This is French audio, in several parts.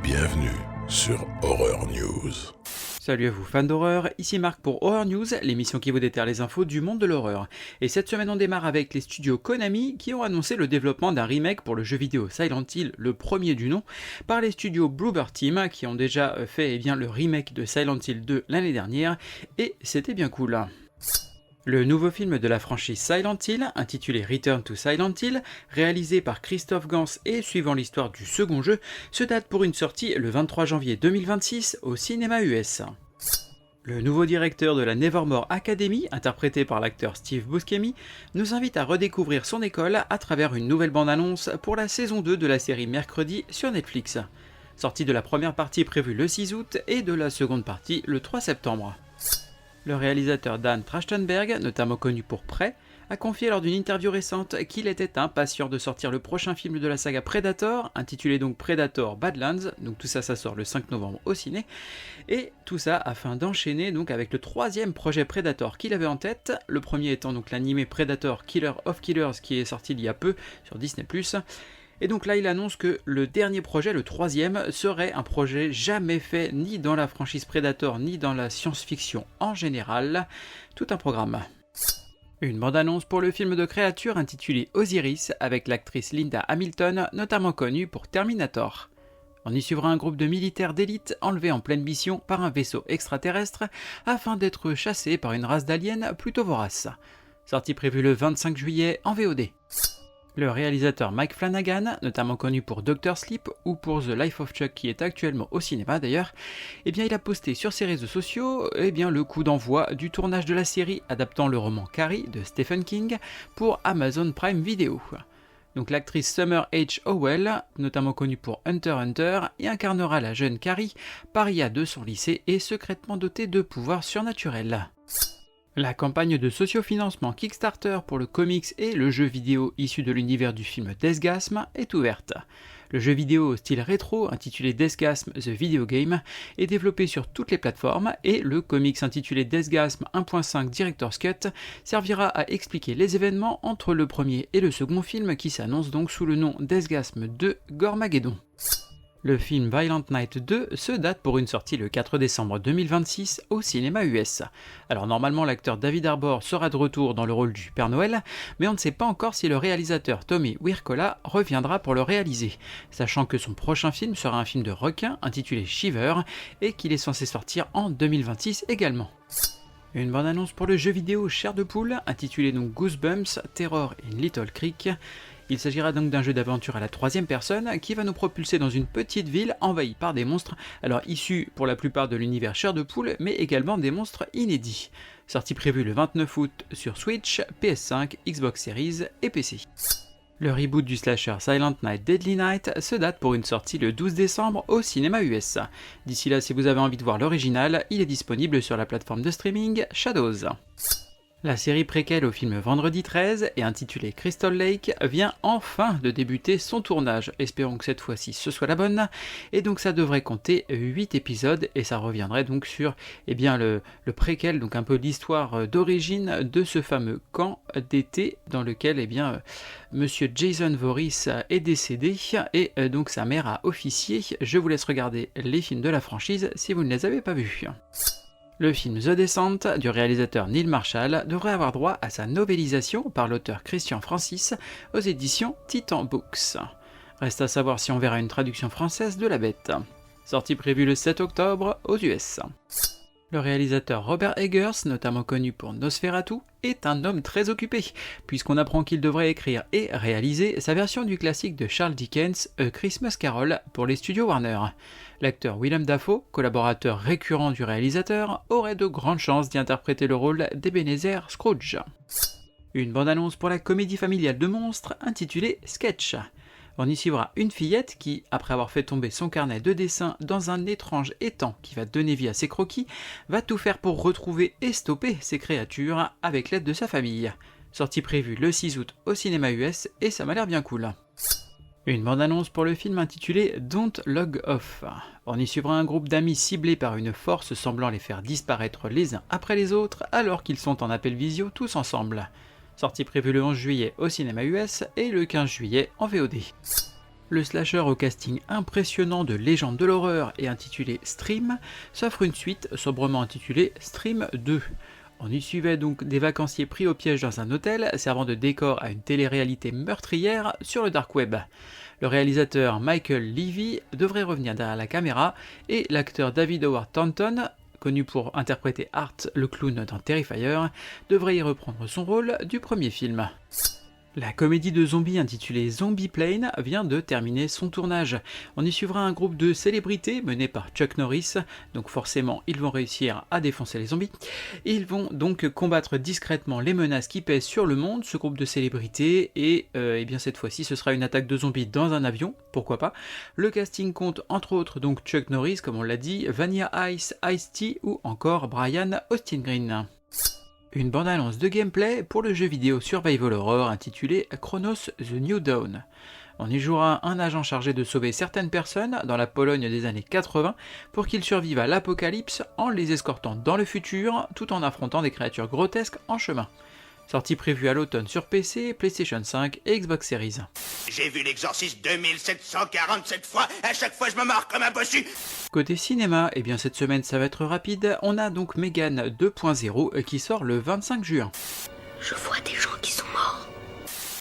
Bienvenue sur Horror News. Salut à vous fans d'horreur, ici Marc pour Horror News, l'émission qui vous déterre les infos du monde de l'horreur. Et cette semaine on démarre avec les studios Konami qui ont annoncé le développement d'un remake pour le jeu vidéo Silent Hill, le premier du nom, par les studios Bloober Team qui ont déjà fait le remake de Silent Hill 2 l'année dernière, et c'était bien cool. Le nouveau film de la franchise Silent Hill, intitulé Return to Silent Hill, réalisé par Christophe Gans et suivant l'histoire du second jeu, se date pour une sortie le 23 janvier 2026 au cinéma US. Le nouveau directeur de la Nevermore Academy, interprété par l'acteur Steve Buscemi, nous invite à redécouvrir son école à travers une nouvelle bande-annonce pour la saison 2 de la série Mercredi sur Netflix. Sortie de la première partie prévue le 6 août et de la seconde partie le 3 septembre. Le réalisateur Dan Trachtenberg, notamment connu pour Prey, a confié lors d'une interview récente qu'il était impatient de sortir le prochain film de la saga Predator, intitulé donc Predator Badlands, donc tout ça sort le 5 novembre au ciné, et tout ça afin d'enchaîner donc avec le troisième projet Predator qu'il avait en tête, le premier étant donc l'animé Predator Killer of Killers qui est sorti il y a peu sur Disney+. Et donc là, il annonce que le dernier projet, le troisième, serait un projet jamais fait ni dans la franchise Predator ni dans la science-fiction en général. Tout un programme. Une bande-annonce pour le film de créature intitulé Osiris, avec l'actrice Linda Hamilton, notamment connue pour Terminator. On y suivra un groupe de militaires d'élite enlevés en pleine mission par un vaisseau extraterrestre afin d'être chassés par une race d'aliens plutôt vorace. Sortie prévue le 25 juillet en VOD. Le réalisateur Mike Flanagan, notamment connu pour Dr. Sleep ou pour The Life of Chuck qui est actuellement au cinéma d'ailleurs, il a posté sur ses réseaux sociaux le coup d'envoi du tournage de la série adaptant le roman Carrie de Stephen King pour Amazon Prime Video. Donc l'actrice Summer H. Howell, notamment connue pour Hunter x Hunter, y incarnera la jeune Carrie, paria de son lycée et secrètement dotée de pouvoirs surnaturels. La campagne de sociofinancement Kickstarter pour le comics et le jeu vidéo issu de l'univers du film Deathgasm est ouverte. Le jeu vidéo au style rétro intitulé Deathgasm The Video Game est développé sur toutes les plateformes et le comics intitulé Deathgasm 1.5 Director's Cut servira à expliquer les événements entre le premier et le second film qui s'annonce donc sous le nom Deathgasm 2 Gormageddon. Le film Violent Night 2 se date pour une sortie le 4 décembre 2026 au cinéma US. Alors normalement l'acteur David Harbour sera de retour dans le rôle du Père Noël, mais on ne sait pas encore si le réalisateur Tommy Wirkola reviendra pour le réaliser, sachant que son prochain film sera un film de requin intitulé Shiver et qu'il est censé sortir en 2026 également. Une bande-annonce pour le jeu vidéo Chair de Poule, intitulé donc Goosebumps Terror in Little Creek. Il s'agira donc d'un jeu d'aventure à la troisième personne qui va nous propulser dans une petite ville envahie par des monstres, alors issus pour la plupart de l'univers Chair de Poule, mais également des monstres inédits. Sortie prévue le 29 août sur Switch, PS5, Xbox Series et PC. Le reboot du slasher Silent Night Deadly Night se date pour une sortie le 12 décembre au cinéma US. D'ici là, si vous avez envie de voir l'original, il est disponible sur la plateforme de streaming Shadows. La série préquelle au film Vendredi 13 et intitulée Crystal Lake vient enfin de débuter son tournage. Espérons que cette fois-ci ce soit la bonne. Et donc ça devrait compter 8 épisodes et ça reviendrait donc sur le préquel, donc un peu l'histoire d'origine de ce fameux camp d'été dans lequel monsieur Jason Voorhees est décédé et donc sa mère a officié. Je vous laisse regarder les films de la franchise si vous ne les avez pas vus. Le film The Descent du réalisateur Neil Marshall devrait avoir droit à sa novélisation par l'auteur Christian Francis aux éditions Titan Books. Reste à savoir si on verra une traduction française de la bête. Sortie prévue le 7 octobre aux US. Le réalisateur Robert Eggers, notamment connu pour Nosferatu, est un homme très occupé, puisqu'on apprend qu'il devrait écrire et réaliser sa version du classique de Charles Dickens, A Christmas Carol, pour les studios Warner. L'acteur Willem Dafoe, collaborateur récurrent du réalisateur, aurait de grandes chances d'y interpréter le rôle d'Ebenezer Scrooge. Une bande-annonce pour la comédie familiale de monstres intitulée Sketch. On y suivra une fillette qui, après avoir fait tomber son carnet de dessin dans un étrange étang qui va donner vie à ses croquis, va tout faire pour retrouver et stopper ces créatures avec l'aide de sa famille. Sortie prévue le 6 août au cinéma US et ça m'a l'air bien cool. Une bande-annonce pour le film intitulé Don't Log Off. On y suivra un groupe d'amis ciblés par une force semblant les faire disparaître les uns après les autres alors qu'ils sont en appel visio tous ensemble. Sortie prévue le 11 juillet au cinéma US et le 15 juillet en VOD. Le slasher au casting impressionnant de légende de l'horreur et intitulé Stream s'offre une suite sobrement intitulée Stream 2. On y suivait donc des vacanciers pris au piège dans un hôtel servant de décor à une télé-réalité meurtrière sur le dark web. Le réalisateur Michael Levy devrait revenir derrière la caméra et l'acteur David Howard Thornton, connu pour interpréter Art le clown dans Terrifier, devrait y reprendre son rôle du premier film. La comédie de zombies intitulée Zombie Plane vient de terminer son tournage. On y suivra un groupe de célébrités mené par Chuck Norris, donc forcément ils vont réussir à défoncer les zombies. Ils vont donc combattre discrètement les menaces qui pèsent sur le monde, ce groupe de célébrités, et bien cette fois-ci ce sera une attaque de zombies dans un avion, pourquoi pas. Le casting compte entre autres donc Chuck Norris, comme on l'a dit, Vanilla Ice, Ice-T ou encore Brian Austin Green. Une bande-annonce de gameplay pour le jeu vidéo Survival Horror intitulé Chronos The New Dawn. On y jouera un agent chargé de sauver certaines personnes dans la Pologne des années 80 pour qu'ils survivent à l'apocalypse en les escortant dans le futur tout en affrontant des créatures grotesques en chemin. Sortie prévue à l'automne sur PC, PlayStation 5 et Xbox Series. J'ai vu l'exorciste 2747 fois, à chaque fois je me marre comme un bossu. Côté cinéma, eh bien cette semaine ça va être rapide, on a donc Megan 2.0 qui sort le 25 juin. Je vois des gens qui sont morts.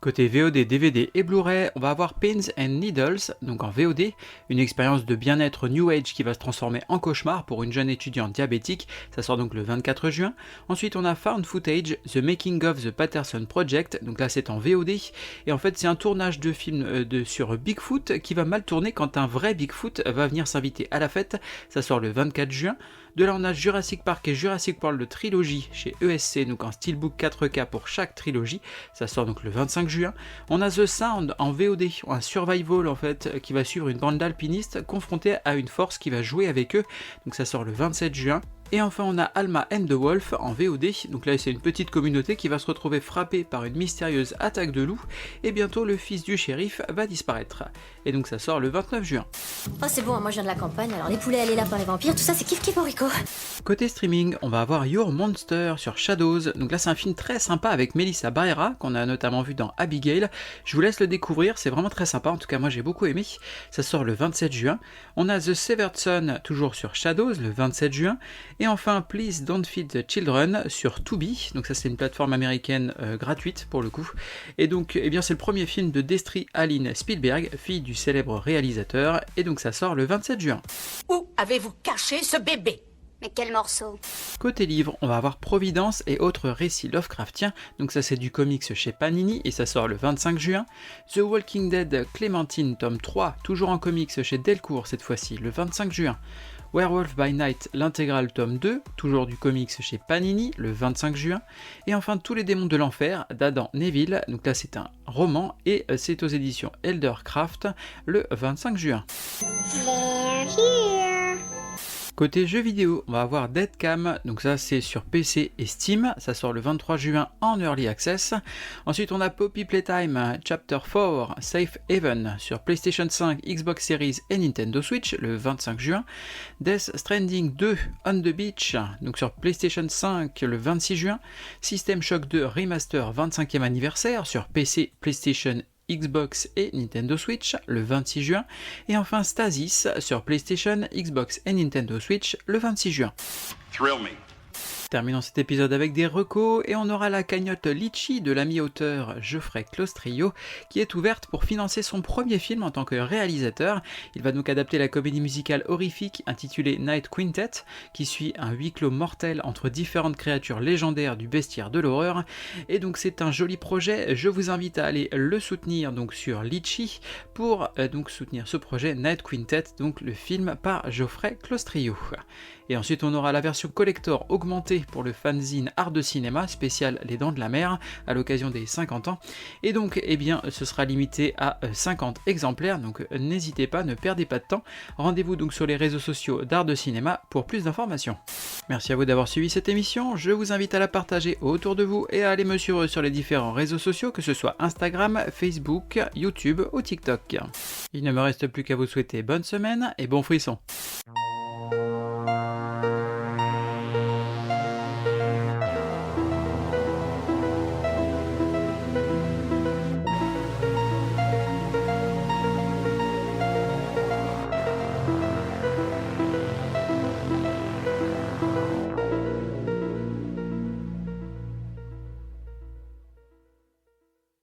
Côté VOD, DVD et Blu-ray, on va avoir Pins and Needles, donc en VOD, une expérience de bien-être New Age qui va se transformer en cauchemar pour une jeune étudiante diabétique, ça sort donc le 24 juin. Ensuite on a Found Footage, The Making of the Patterson Project, donc là c'est en VOD, et en fait c'est un tournage de film sur Bigfoot qui va mal tourner quand un vrai Bigfoot va venir s'inviter à la fête, ça sort le 24 juin. De là on a Jurassic Park et Jurassic World de trilogie chez ESC, donc en steelbook 4K pour chaque trilogie, ça sort donc le 25 juin. On a The Sound en VOD, un survival en fait, qui va suivre une bande d'alpinistes confrontés à une force qui va jouer avec eux, donc ça sort le 27 juin. Et enfin on a Alma and the Wolf en VOD, donc là c'est une petite communauté qui va se retrouver frappée par une mystérieuse attaque de loups, et bientôt le fils du shérif va disparaître. Et donc ça sort le 29 juin. Oh c'est bon, moi je viens de la campagne, alors les poulets, les lapins, les vampires, tout ça c'est kiff kiff Morico. Côté streaming, on va avoir Your Monster sur Shadows, donc là c'est un film très sympa avec Melissa Barrera, qu'on a notamment vu dans Abigail. Je vous laisse le découvrir, c'est vraiment très sympa, en tout cas moi j'ai beaucoup aimé. Ça sort le 27 juin. On a The Severed Son, toujours sur Shadows, le 27 juin. Et enfin, Please Don't Feed the Children sur Tubi, donc ça c'est une plateforme américaine gratuite pour le coup. Et donc eh bien c'est le premier film de Destry Aline Spielberg, fille du célèbre réalisateur, et donc ça sort le 27 juin. Où avez-vous caché ce bébé ? Mais quel morceau? Côté livre, on va avoir Providence et autres récits Lovecraftiens, donc ça c'est du comics chez Panini et ça sort le 25 juin. The Walking Dead Clémentine tome 3, toujours en comics chez Delcourt cette fois-ci, le 25 juin. Werewolf by Night, l'intégrale tome 2, toujours du comics chez Panini, le 25 juin. Et enfin Tous les démons de l'enfer d'Adam Neville, donc là c'est un roman et c'est aux éditions Eldercraft, le 25 juin. They're here. Côté jeux vidéo, on va avoir Deadcam, donc ça c'est sur PC et Steam, ça sort le 23 juin en Early Access. Ensuite on a Poppy Playtime Chapter 4 Safe Haven sur PlayStation 5, Xbox Series et Nintendo Switch le 25 juin. Death Stranding 2 On the Beach, donc sur PlayStation 5 le 26 juin. System Shock 2 Remaster 25e anniversaire sur PC, PlayStation Xbox et Nintendo Switch le 26 juin, et enfin Stasis sur PlayStation, Xbox et Nintendo Switch le 26 juin. Thrill me. Terminons cet épisode avec des recos et on aura la cagnotte Litchi de l'ami auteur Geoffrey Clostrio qui est ouverte pour financer son premier film en tant que réalisateur. Il va donc adapter la comédie musicale horrifique intitulée Night Quintet qui suit un huis clos mortel entre différentes créatures légendaires du bestiaire de l'horreur, et donc c'est un joli projet. Je vous invite à aller le soutenir donc sur Litchi pour donc soutenir ce projet Night Quintet, donc le film par Geoffrey Clostrio. Et ensuite on aura la version collector augmentée pour le fanzine Art de Cinéma spécial Les Dents de la Mer à l'occasion des 50 ans. Et donc eh bien ce sera limité à 50 exemplaires, donc n'hésitez pas, ne perdez pas de temps. Rendez-vous donc sur les réseaux sociaux d'Art de Cinéma pour plus d'informations. Merci à vous d'avoir suivi cette émission, je vous invite à la partager autour de vous et à aller me suivre sur les différents réseaux sociaux, que ce soit Instagram, Facebook, YouTube ou TikTok. Il ne me reste plus qu'à vous souhaiter bonne semaine et bon frisson.